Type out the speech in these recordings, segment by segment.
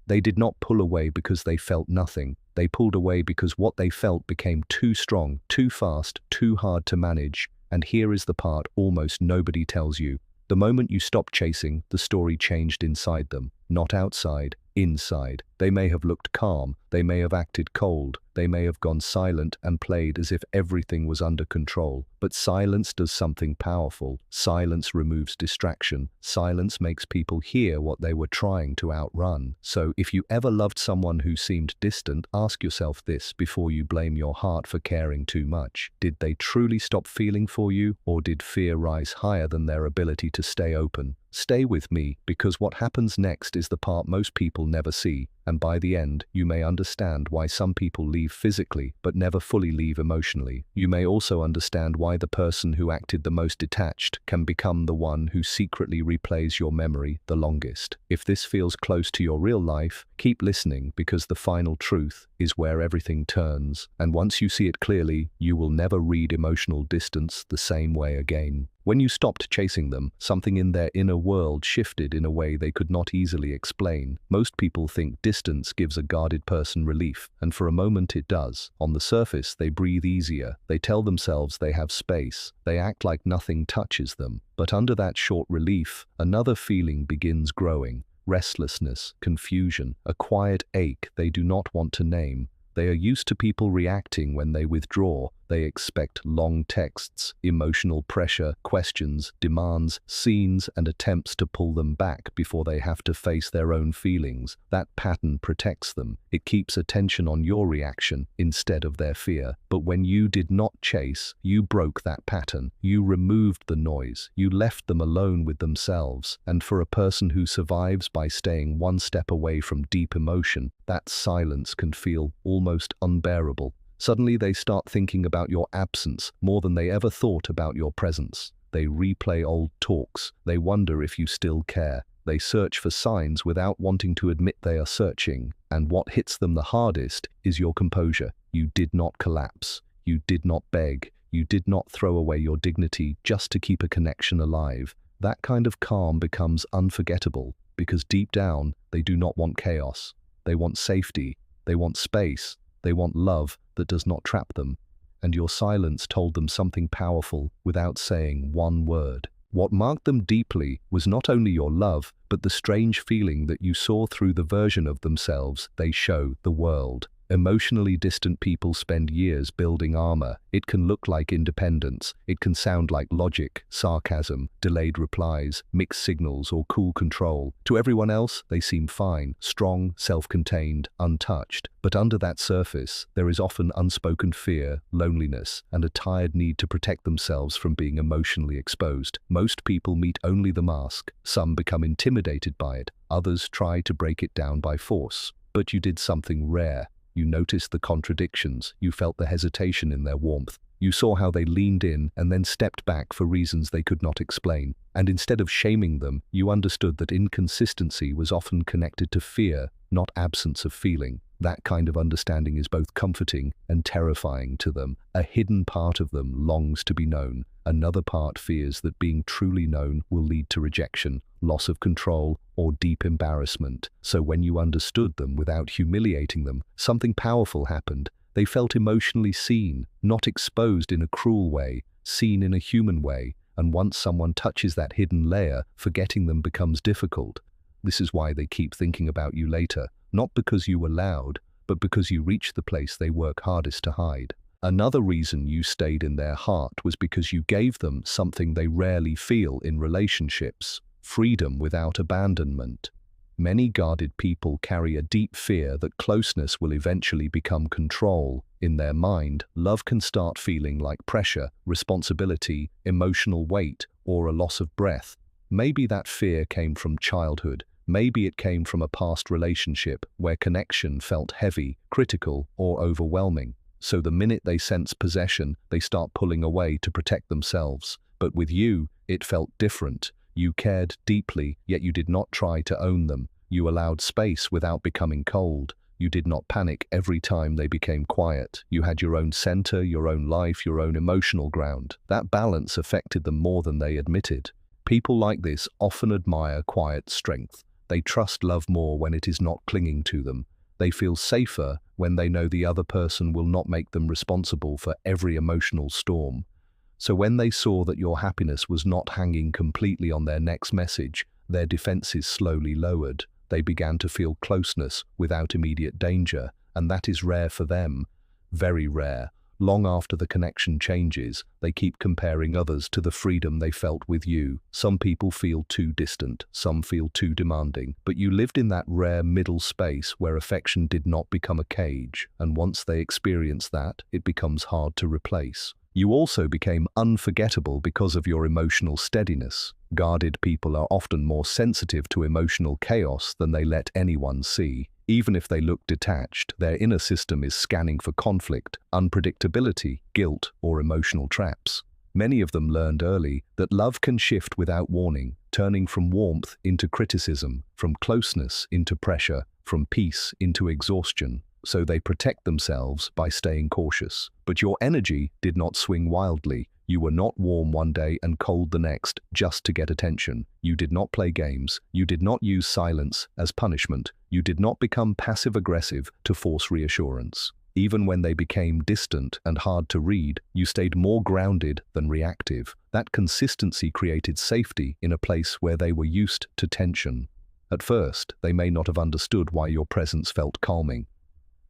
They did not pull away because they felt nothing. They pulled away because what they felt became too strong, too fast, too hard to manage. And here is the part almost nobody tells you. The moment you stopped chasing, the story changed inside them, not outside, inside. They may have looked calm, they may have acted cold, they may have gone silent and played as if everything was under control. But silence does something powerful. Silence removes distraction. Silence makes people hear what they were trying to outrun. So if you ever loved someone who seemed distant, ask yourself this before you blame your heart for caring too much. Did they truly stop feeling for you, or did fear rise higher than their ability to stay open? Stay with me, because what happens next is the part most people never see, and by the end, you may understand why some people leave physically but never fully leave emotionally. You may also understand why the person who acted the most detached can become the one who secretly replays your memory the longest. If this feels close to your real life, keep listening, because the final truth is where everything turns, and once you see it clearly, you will never read emotional distance the same way again. When you stopped chasing them, something in their inner world shifted in a way they could not easily explain. Most people think distance gives a guarded person relief, and for a moment it does. On the surface, they breathe easier. They tell themselves they have space. They act like nothing touches them. But under that short relief, another feeling begins growing. Restlessness, confusion, a quiet ache they do not want to name. They are used to people reacting when they withdraw. They expect long texts, emotional pressure, questions, demands, scenes, and attempts to pull them back before they have to face their own feelings. That pattern protects them. It keeps attention on your reaction instead of their fear. But when you did not chase, you broke that pattern. You removed the noise. You left them alone with themselves. And for a person who survives by staying one step away from deep emotion, that silence can feel almost unbearable. Suddenly they start thinking about your absence more than they ever thought about your presence. They replay old talks. They wonder if you still care. They search for signs without wanting to admit they are searching. And what hits them the hardest is your composure. You did not collapse. You did not beg. You did not throw away your dignity just to keep a connection alive. That kind of calm becomes unforgettable, because deep down, they do not want chaos. They want safety. They want space. They want love that does not trap them. And your silence told them something powerful without saying one word. What marked them deeply was not only your love, but the strange feeling that you saw through the version of themselves they show the world. Emotionally distant people spend years building armor. It can look like independence. It can sound like logic, sarcasm, delayed replies, mixed signals, or cool control. To everyone else, they seem fine, strong, self-contained, untouched. But under that surface, there is often unspoken fear, loneliness, and a tired need to protect themselves from being emotionally exposed. Most people meet only the mask. Some become intimidated by it. Others try to break it down by force. But you did something rare. You noticed the contradictions. You felt the hesitation in their warmth. You saw how they leaned in and then stepped back for reasons they could not explain. And instead of shaming them, you understood that inconsistency was often connected to fear, not absence of feeling. That kind of understanding is both comforting and terrifying to them. A hidden part of them longs to be known. Another part fears that being truly known will lead to rejection, loss of control, or deep embarrassment. So when you understood them without humiliating them, something powerful happened. They felt emotionally seen, not exposed in a cruel way, seen in a human way. And once someone touches that hidden layer, forgetting them becomes difficult. This is why they keep thinking about you later, not because you were loud, but because you reached the place they work hardest to hide. Another reason you stayed in their heart was because you gave them something they rarely feel in relationships: freedom without abandonment. Many guarded people carry a deep fear that closeness will eventually become control. In their mind, love can start feeling like pressure, responsibility, emotional weight, or a loss of breath. Maybe that fear came from childhood. Maybe it came from a past relationship where connection felt heavy, critical, or overwhelming. So the minute they sense possession, they start pulling away to protect themselves. But with you, it felt different. You cared deeply, yet you did not try to own them. You allowed space without becoming cold. You did not panic every time they became quiet. You had your own center, your own life, your own emotional ground. That balance affected them more than they admitted. People like this often admire quiet strength. They trust love more when it is not clinging to them. They feel safer when they know the other person will not make them responsible for every emotional storm. So when they saw that your happiness was not hanging completely on their next message, their defenses slowly lowered. They began to feel closeness without immediate danger, and that is rare for them. Very rare. Long after the connection changes, they keep comparing others to the freedom they felt with you. Some people feel too distant, some feel too demanding, but you lived in that rare middle space where affection did not become a cage, and once they experience that, it becomes hard to replace. You also became unforgettable because of your emotional steadiness. Guarded people are often more sensitive to emotional chaos than they let anyone see. Even if they look detached, their inner system is scanning for conflict, unpredictability, guilt, or emotional traps. Many of them learned early that love can shift without warning, turning from warmth into criticism, from closeness into pressure, from peace into exhaustion. So they protect themselves by staying cautious. But your energy did not swing wildly. You were not warm one day and cold the next just to get attention. You did not play games. You did not use silence as punishment. You did not become passive-aggressive to force reassurance. Even when they became distant and hard to read, you stayed more grounded than reactive. That consistency created safety in a place where they were used to tension. At first, they may not have understood why your presence felt calming.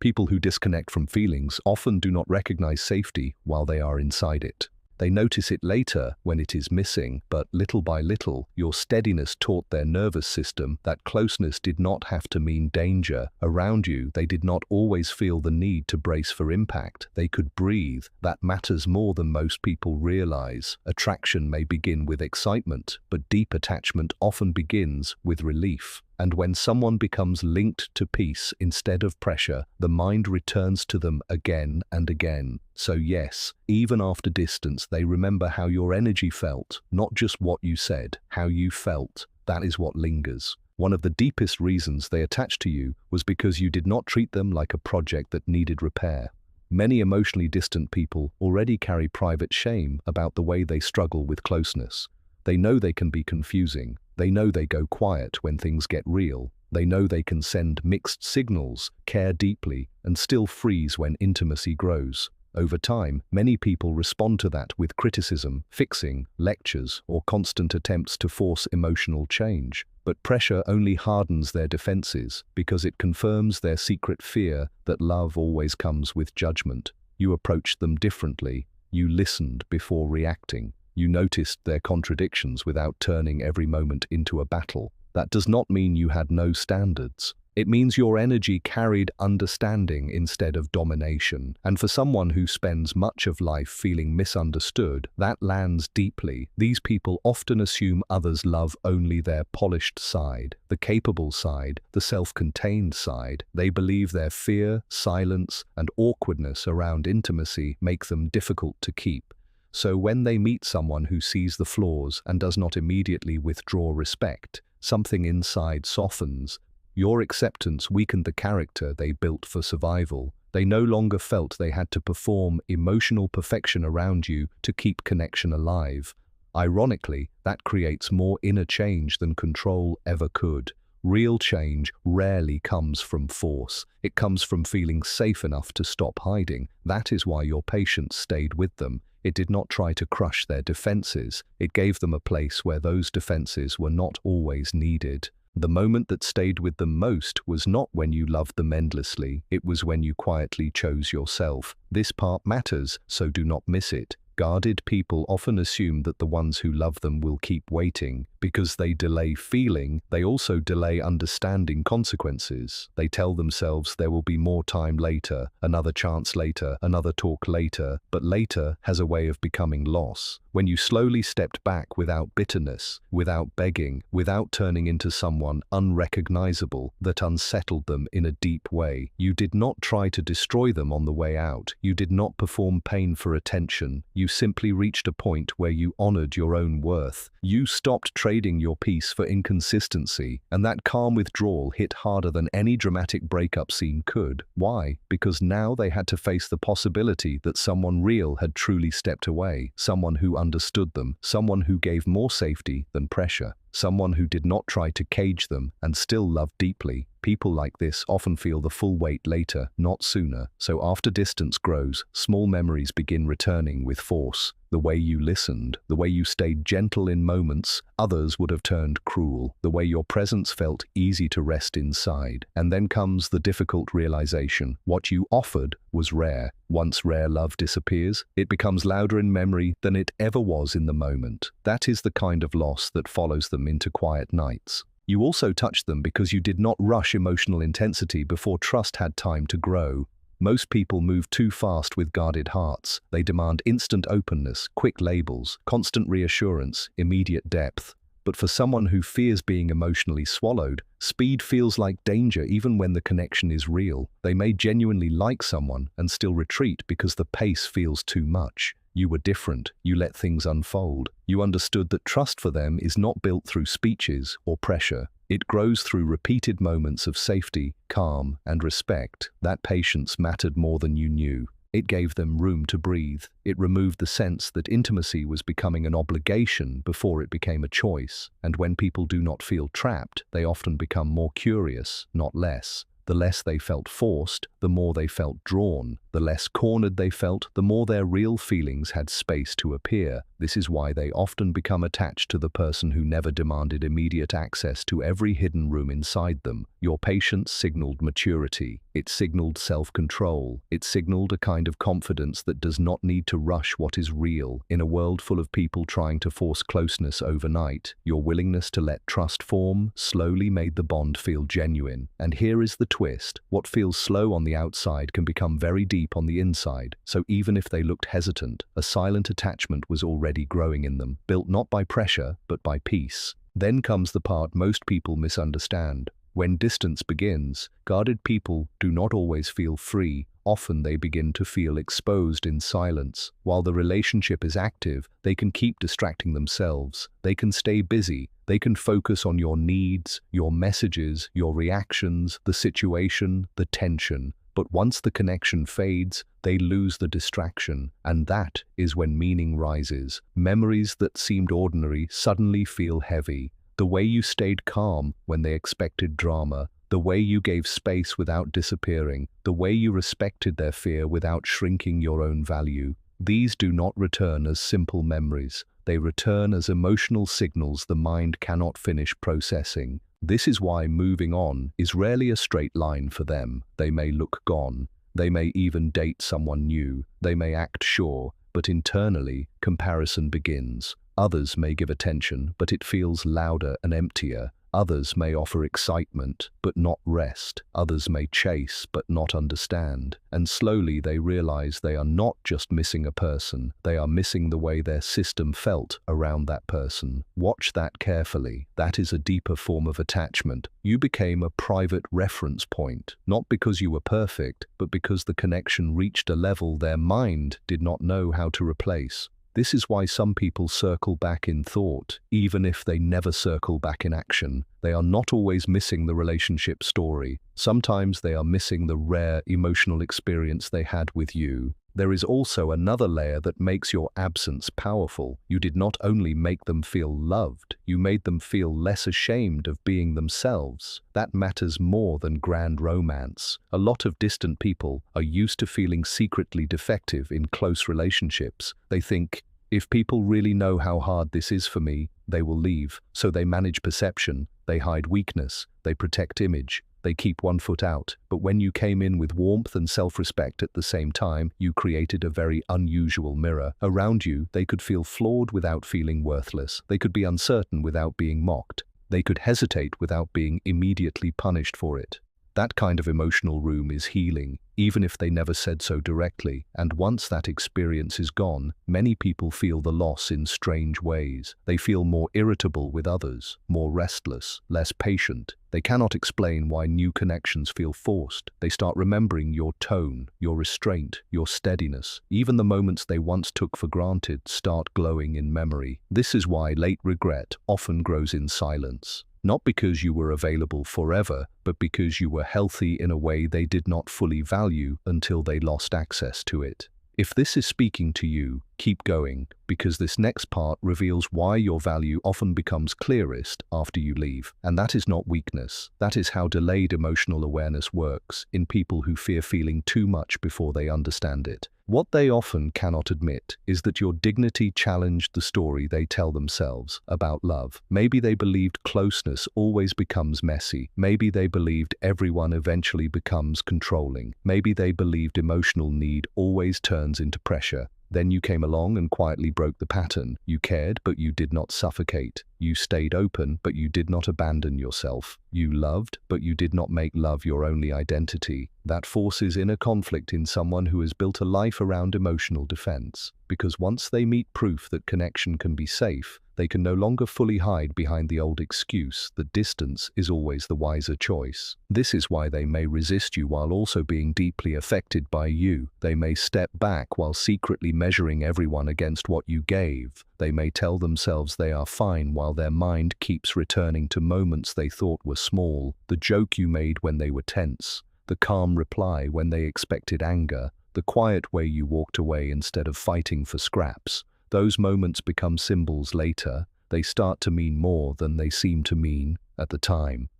People who disconnect from feelings often do not recognize safety while they are inside it. They notice it later when it is missing, but little by little, your steadiness taught their nervous system that closeness did not have to mean danger. Around you, they did not always feel the need to brace for impact. They could breathe. That matters more than most people realize. Attraction may begin with excitement, but deep attachment often begins with relief. And when someone becomes linked to peace instead of pressure, the mind returns to them again and again. So yes, even after distance, they remember how your energy felt, not just what you said, how you felt. That is what lingers. One of the deepest reasons they attached to you was because you did not treat them like a project that needed repair. Many emotionally distant people already carry private shame about the way they struggle with closeness. They know they can be confusing. They know they go quiet when things get real. They know they can send mixed signals, care deeply, and still freeze when intimacy grows. Over time, many people respond to that with criticism, fixing, lectures, or constant attempts to force emotional change. But pressure only hardens their defenses because it confirms their secret fear that love always comes with judgment. You approached them differently. You listened before reacting. You noticed their contradictions without turning every moment into a battle. That does not mean you had no standards. It means your energy carried understanding instead of domination. And for someone who spends much of life feeling misunderstood, that lands deeply. These people often assume others love only their polished side, the capable side, the self-contained side. They believe their fear, silence, and awkwardness around intimacy make them difficult to keep. So when they meet someone who sees the flaws and does not immediately withdraw respect, something inside softens. Your acceptance weakened the character they built for survival. They no longer felt they had to perform emotional perfection around you to keep connection alive. Ironically, that creates more inner change than control ever could. Real change rarely comes from force. It comes from feeling safe enough to stop hiding. That is why your patience stayed with them. It did not try to crush their defenses. It gave them a place where those defenses were not always needed. The moment that stayed with them most was not when you loved them endlessly. It was when you quietly chose yourself. This part matters, so do not miss it. Guarded people often assume that the ones who love them will keep waiting. Because they delay feeling, they also delay understanding consequences. They tell themselves there will be more time later, another chance later, another talk later, but later has a way of becoming loss. When you slowly stepped back without bitterness, without begging, without turning into someone unrecognizable that unsettled them in a deep way, you did not try to destroy them on the way out. You did not perform pain for attention. You simply reached a point where you honored your own worth. You stopped trading your peace for inconsistency, and that calm withdrawal hit harder than any dramatic breakup scene could. Why? Because now they had to face the possibility that someone real had truly stepped away, someone who understood them, someone who gave more safety than pressure. someone who did not try to cage them and still loved deeply. People like this often feel the full weight later, not sooner. So after distance grows, small memories begin returning with force. The way you listened, the way you stayed gentle in moments others would have turned cruel, the way your presence felt easy to rest inside. And then comes the difficult realization. What you offered was rare. Once rare love disappears, it becomes louder in memory than it ever was in the moment. That is the kind of loss that follows them into quiet nights. You also touched them because you did not rush emotional intensity before trust had time to grow. Most people move too fast with guarded hearts. They demand instant openness, quick labels, constant reassurance, immediate depth. But for someone who fears being emotionally swallowed, speed feels like danger even when the connection is real. They may genuinely like someone and still retreat because the pace feels too much. You were different. You let things unfold. You understood that trust for them is not built through speeches or pressure. It grows through repeated moments of safety, calm, and respect. That patience mattered more than you knew. It gave them room to breathe. It removed the sense that intimacy was becoming an obligation before it became a choice. And when people do not feel trapped, they often become more curious, not less. The less they felt forced, the more they felt drawn. The less cornered they felt, the more their real feelings had space to appear. This is why they often become attached to the person who never demanded immediate access to every hidden room inside them. Your patience signaled maturity. It signaled self-control. It signaled a kind of confidence that does not need to rush what is real. In a world full of people trying to force closeness overnight, your willingness to let trust form slowly made the bond feel genuine. And here is the twist. What feels slow on the outside can become very deep on the inside. So even if they looked hesitant, a silent attachment was already growing in them, built not by pressure, but by peace. Then comes the part most people misunderstand. When distance begins, guarded people do not always feel free. Often they begin to feel exposed in silence. While the relationship is active, they can keep distracting themselves. They can stay busy. They can focus on your needs, your messages, your reactions, the situation, the tension. But once the connection fades, they lose the distraction, and that is when meaning rises. Memories that seemed ordinary suddenly feel heavy. The way you stayed calm when they expected drama, the way you gave space without disappearing, the way you respected their fear without shrinking your own value. These do not return as simple memories. They return as emotional signals the mind cannot finish processing. This is why moving on is rarely a straight line for them. They may look gone. They may even date someone new. They may act sure, but internally, comparison begins. Others may give attention, but it feels louder and emptier. Others may offer excitement, but not rest. Others may chase, but not understand. And slowly they realize they are not just missing a person, they are missing the way their system felt around that person. Watch that carefully. That is a deeper form of attachment. You became a private reference point, not because you were perfect, but because the connection reached a level their mind did not know how to replace. This is why some people circle back in thought, even if they never circle back in action. They are not always missing the relationship story. Sometimes they are missing the rare emotional experience they had with you. There is also another layer that makes your absence powerful. You did not only make them feel loved, you made them feel less ashamed of being themselves. That matters more than grand romance. A lot of distant people are used to feeling secretly defective in close relationships. They think, if people really know how hard this is for me, they will leave. So they manage perception, they hide weakness, they protect image. They keep one foot out, but when you came in with warmth and self-respect at the same time, you created a very unusual mirror. Around you, they could feel flawed without feeling worthless. They could be uncertain without being mocked. They could hesitate without being immediately punished for it. That kind of emotional room is healing, even if they never said so directly. And once that experience is gone, many people feel the loss in strange ways. They feel more irritable with others, more restless, less patient. They cannot explain why new connections feel forced. They start remembering your tone, your restraint, your steadiness. Even the moments they once took for granted start glowing in memory. This is why late regret often grows in silence. Not because you were available forever, but because you were healthy in a way they did not fully value until they lost access to it. If this is speaking to you, keep going, because this next part reveals why your value often becomes clearest after you leave. And that is not weakness. That is how delayed emotional awareness works in people who fear feeling too much before they understand it. What they often cannot admit is that your dignity challenged the story they tell themselves about love. Maybe they believed closeness always becomes messy. Maybe they believed everyone eventually becomes controlling. Maybe they believed emotional need always turns into pressure. Then you came along and quietly broke the pattern. You cared, but you did not suffocate. You stayed open, but you did not abandon yourself. You loved, but you did not make love your only identity. That forces inner conflict in someone who has built a life around emotional defense. Because once they meet proof that connection can be safe, they can no longer fully hide behind the old excuse that distance is always the wiser choice. This is why they may resist you while also being deeply affected by you. They may step back while secretly measuring everyone against what you gave. They may tell themselves they are fine while their mind keeps returning to moments they thought were small, the joke you made when they were tense, the calm reply when they expected anger, the quiet way you walked away instead of fighting for scraps. Those moments become symbols later. They start to mean more than they seem to mean at the time.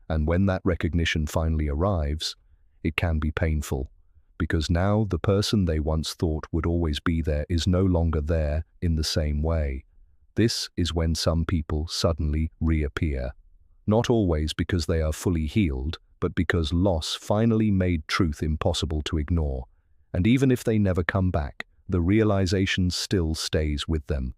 And when that recognition finally arrives, it can be painful, because now the person they once thought would always be there is no longer there in the same way. This is when some people suddenly reappear. Not always because they are fully healed, but because loss finally made truth impossible to ignore. And even if they never come back, the realization still stays with them.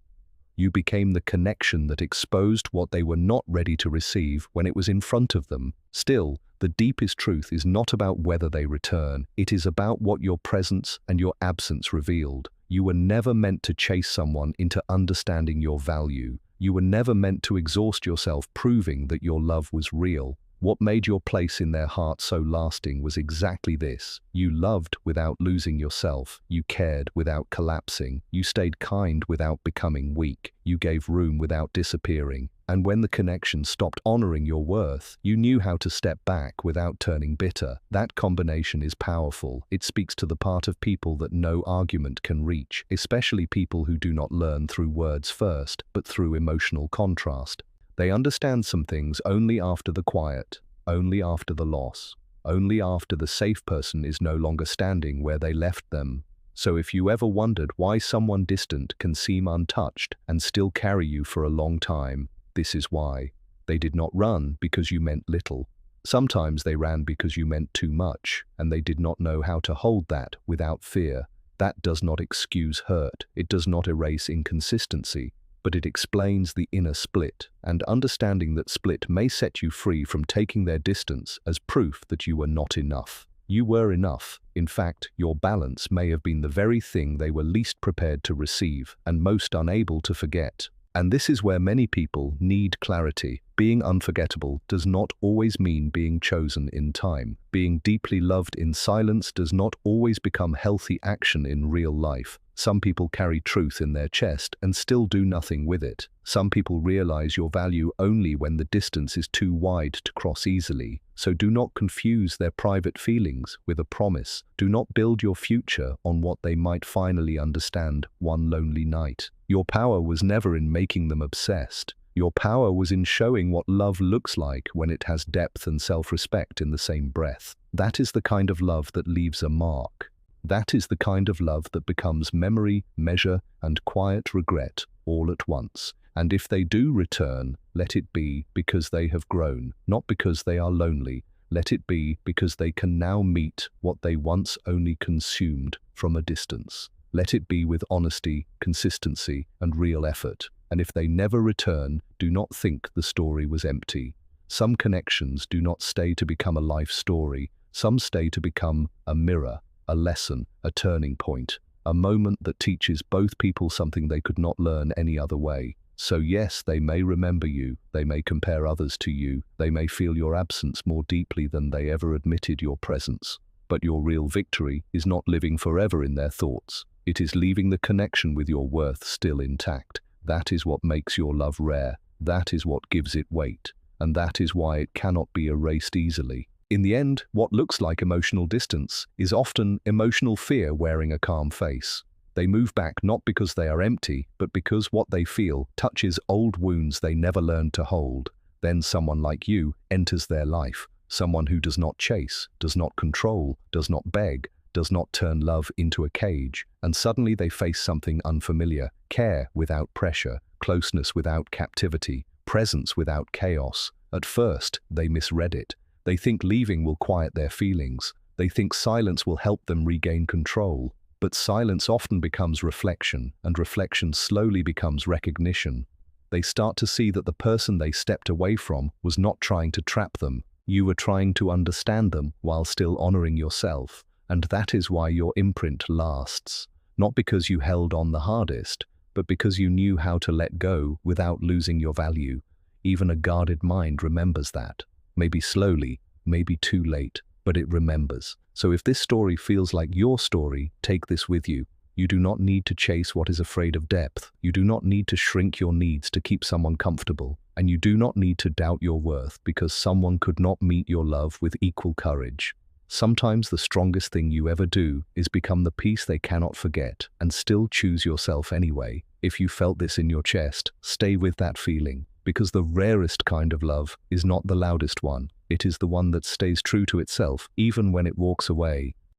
You became the connection that exposed what they were not ready to receive when it was in front of them. Still, the deepest truth is not about whether they return. It is about what your presence and your absence revealed. You were never meant to chase someone into understanding your value. You were never meant to exhaust yourself proving that your love was real. What made your place in their heart so lasting was exactly this. You loved without losing yourself. You cared without collapsing. You stayed kind without becoming weak. You gave room without disappearing. And when the connection stopped honoring your worth, you knew how to step back without turning bitter. That combination is powerful. It speaks to the part of people that no argument can reach, especially people who do not learn through words first, but through emotional contrast. They understand some things only after the quiet, only after the loss, only after the safe person is no longer standing where they left them. So if you ever wondered why someone distant can seem untouched and still carry you for a long time, this is why. They did not run because you meant little. Sometimes they ran because you meant too much, and they did not know how to hold that without fear. That does not excuse hurt. It does not erase inconsistency. But it explains the inner split, and understanding that split may set you free from taking their distance as proof that you were not enough. You were enough. In fact, your balance may have been the very thing they were least prepared to receive and most unable to forget. And this is where many people need clarity. Being unforgettable does not always mean being chosen in time. Being deeply loved in silence does not always become healthy action in real life. Some people carry truth in their chest and still do nothing with it. Some people realize your value only when the distance is too wide to cross easily. So do not confuse their private feelings with a promise. Do not build your future on what they might finally understand one lonely night. Your power was never in making them obsessed. Your power was in showing what love looks like when it has depth and self-respect in the same breath. That is the kind of love that leaves a mark. That is the kind of love that becomes memory, measure, and quiet regret all at once. And if they do return, let it be because they have grown, not because they are lonely. Let it be because they can now meet what they once only consumed from a distance. Let it be with honesty, consistency, and real effort. And if they never return, do not think the story was empty. Some connections do not stay to become a life story. Some stay to become a mirror, a lesson, a turning point, a moment that teaches both people something they could not learn any other way. So yes, they may remember you, they may compare others to you, they may feel your absence more deeply than they ever admitted your presence. But your real victory is not living forever in their thoughts. It is leaving the connection with your worth still intact. That is what makes your love rare. That is what gives it weight. And that is why it cannot be erased easily. In the end, what looks like emotional distance is often emotional fear wearing a calm face. They move back not because they are empty, but because what they feel touches old wounds they never learned to hold. Then someone like you enters their life, someone who does not chase, does not control, does not beg, does not turn love into a cage, and suddenly they face something unfamiliar: care without pressure, closeness without captivity, presence without chaos. At first, they misread it. They think leaving will quiet their feelings. They think silence will help them regain control. But silence often becomes reflection, and reflection slowly becomes recognition. They start to see that the person they stepped away from was not trying to trap them. You were trying to understand them while still honoring yourself. And that is why your imprint lasts. Not because you held on the hardest, but because you knew how to let go without losing your value. Even a guarded mind remembers that. Maybe slowly, maybe too late, but it remembers. So if this story feels like your story, take this with you. You do not need to chase what is afraid of depth. You do not need to shrink your needs to keep someone comfortable. And you do not need to doubt your worth because someone could not meet your love with equal courage. Sometimes the strongest thing you ever do is become the peace they cannot forget and still choose yourself anyway. If you felt this in your chest, stay with that feeling, because the rarest kind of love is not the loudest one. It is the one that stays true to itself, even when it walks away.